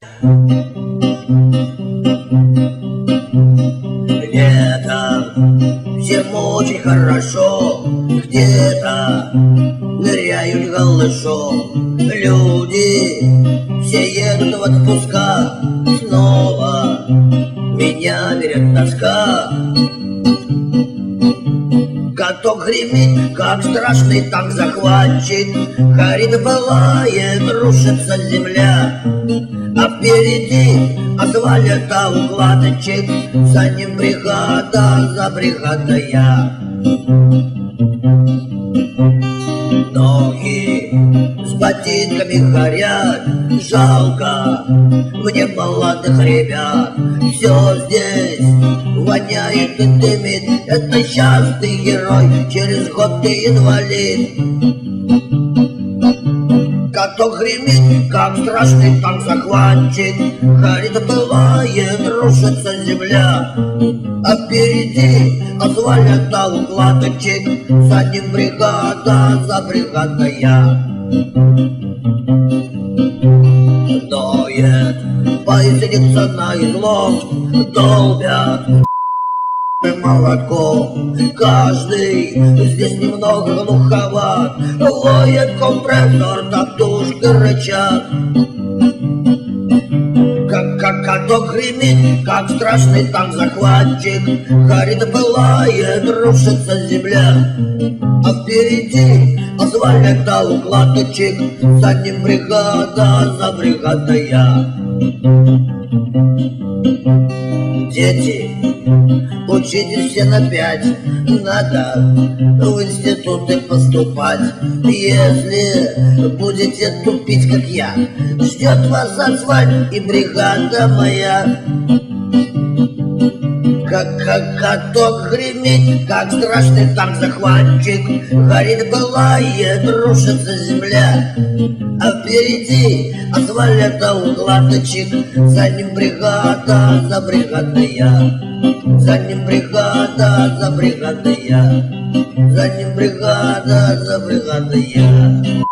Летом всем очень хорошо, где-то ныряют голышом. Люди все едут в отпуска, снова меня берет тоска. Каток гремит, как страшный танк-захватчик, горит, пылает, рушится земля. А впереди асфальт укладчик, за ним бригада, за бригадой я. Ноги с ботинками горят, жалко мне молодых ребят. Все здесь воняет и дымит, это сейчас ты герой, через год ты инвалид. Каток гремит, как страшный танк-захватчик, горит, пылает, рушится земля. А впереди асфальт укладчик, за ним бригада, за бригадой я. Ноет, поясница на излом, долбят молотком. Каждый здесь немного глуховат, воет компрессор, татушки рычат. Как каток гремит, как страшный танк-захватчик, горит, пылает, рушится земля. А впереди асфальт укладчик, за ним бригада, за бригадой я. Дети, учитесь все на 5, надо в институты поступать. Если будете тупить, как я, ждет вас асфальт и бригада моя. Как каток гремит, как страшный танк-захватчик, горит, пылает, рушится земля. А впереди асфальт укладчик, за ним бригада, за бригадой я. За ним бригада, за бригадой я. За ним бригада, за бригадой я.